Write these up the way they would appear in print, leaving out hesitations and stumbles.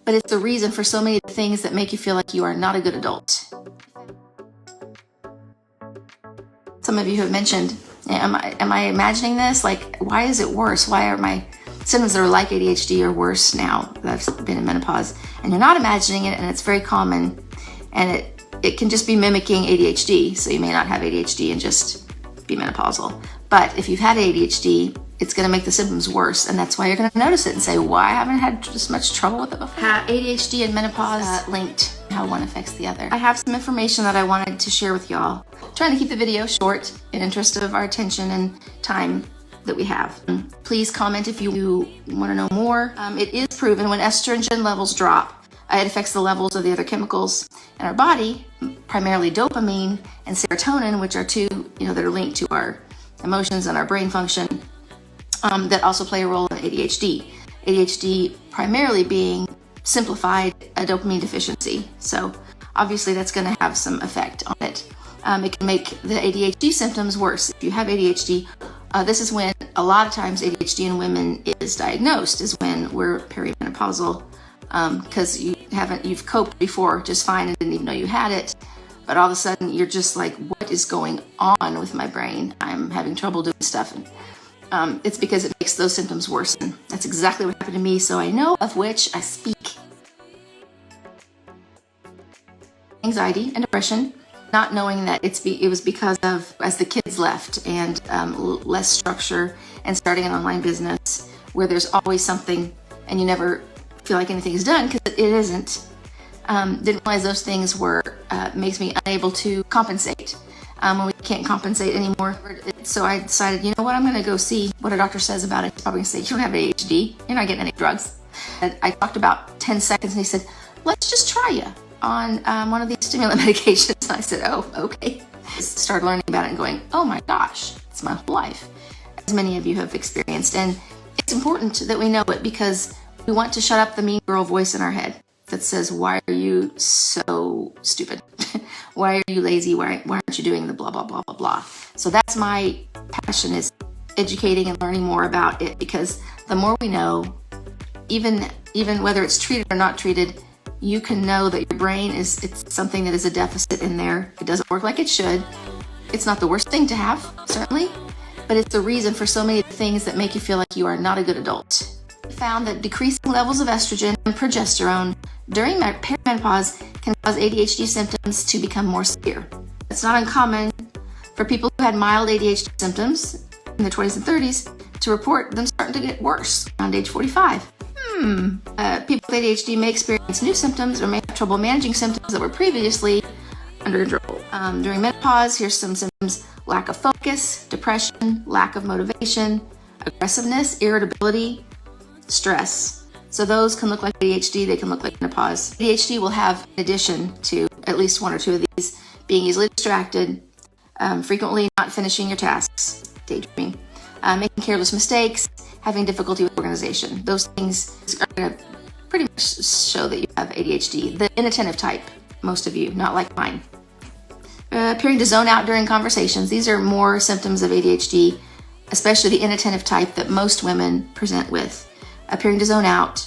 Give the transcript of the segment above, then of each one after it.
but it's the reason for so many things that make you feel like you are not a good adult. Some of you have mentioned, am I imagining this? Like, why is it worse? Why are my symptoms that are like ADHD are worse now that I've been in menopause? And you're not imagining it, and it's very common, and it can just be mimicking ADHD. So you may not have ADHD and just be menopausal. But if you've had ADHD, it's going to make the symptoms worse, and that's why you're going to notice it and say, "Why I haven't had this much trouble with it before?" ADHD and menopause linked, how one affects the other. I have some information that I wanted to share with y'all. Trying to keep the video short in interest of our attention and time that we have. Please comment if you want to know more. It is proven when estrogen levels drop, it affects the levels of the other chemicals in our body, primarily dopamine and serotonin, which are two, that are linked to our emotions and our brain function, that also play a role in ADHD. ADHD primarily being simplified a dopamine deficiency. So obviously that's going to have some effect on it. It can make the ADHD symptoms worse. If you have ADHD, this is when a lot of times ADHD in women is diagnosed, is when we're perimenopausal, because you've coped before just fine and didn't even know you had it. But all of a sudden you're just like, what is going on with my brain? I'm having trouble doing stuff. And it's because it makes those symptoms worsen. That's exactly what happened to me, so I know of which I speak. Anxiety and depression, not knowing that it was because of, as the kids left, and less structure, and starting an online business where there's always something and you never feel like anything is done, because it isn't. Didn't realize those things were makes me unable to compensate. When we can't compensate anymore. So I decided, you know what, I'm going to go see what a doctor says about it. He's probably going to say, you don't have ADHD, you're not getting any drugs. And I talked about 10 seconds and he said, let's just try you on one of these stimulant medications. And I said, oh, okay. Started learning about it and going, oh my gosh, it's my whole life, as many of you have experienced. And it's important that we know it, because we want to shut up the mean girl voice in our head that says, why are you so stupid? Why are you lazy? Why aren't you doing the blah, blah, blah, blah, blah? So that's my passion, is educating and learning more about it, because the more we know, even whether it's treated or not treated, you can know that your brain it's something that is a deficit in there. It doesn't work like it should. It's not the worst thing to have, certainly, but it's the reason for so many things that make you feel like you are not a good adult. Found that decreasing levels of estrogen and progesterone during perimenopause can cause ADHD symptoms to become more severe. It's not uncommon for people who had mild ADHD symptoms in their 20s and 30s to report them starting to get worse around age 45. People with ADHD may experience new symptoms or may have trouble managing symptoms that were previously under control. During menopause, here's some symptoms: lack of focus, depression, lack of motivation, aggressiveness, irritability, stress. So those can look like ADHD, they can look like menopause. ADHD will have, in addition to at least one or two of these, being easily distracted, frequently not finishing your tasks, daydreaming, making careless mistakes, having difficulty with organization. Those things are going to pretty much show that you have ADHD. The inattentive type, most of you, not like mine. Appearing to zone out during conversations. These are more symptoms of ADHD, especially the inattentive type that most women present with. Appearing to zone out,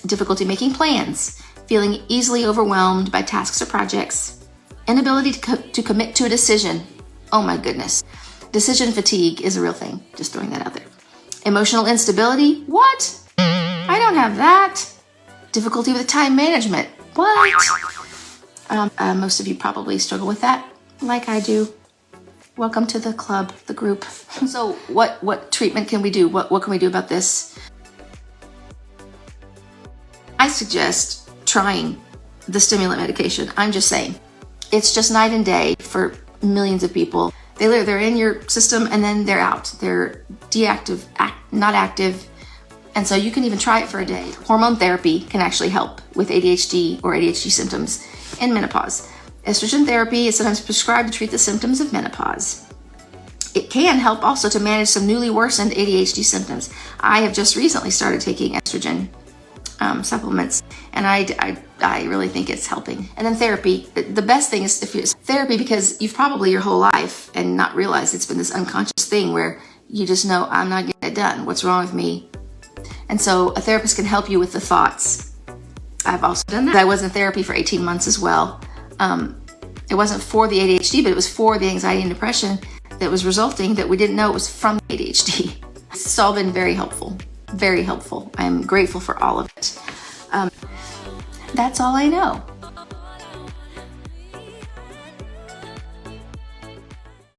difficulty making plans, feeling easily overwhelmed by tasks or projects, inability to commit to a decision. Oh my goodness. Decision fatigue is a real thing. Just throwing that out there. Emotional instability. What? I don't have that. Difficulty with time management. What? Most of you probably struggle with that, like I do. Welcome to the club, the group. So what treatment can we do? What can we do about this? I suggest trying the stimulant medication. I'm just saying, it's just night and day for millions of people. They're in your system and then they're out. They're deactive, not active. And so you can even try it for a day. Hormone therapy can actually help with ADHD or ADHD symptoms in menopause. Estrogen therapy is sometimes prescribed to treat the symptoms of menopause. It can help also to manage some newly worsened ADHD symptoms. I have just recently started taking estrogen supplements, and I really think it's helping. And then therapy. The best thing is therapy, because you've probably your whole life and not realized it's been this unconscious thing where you just know, I'm not getting it done. What's wrong with me? And so a therapist can help you with the thoughts I've also done that. I was in therapy for 18 months as well. It wasn't for the ADHD, but it was for the anxiety and depression that was resulting, that we didn't know it was from ADHD. It's all been very helpful, very helpful. I'm grateful for all of it. That's all I know.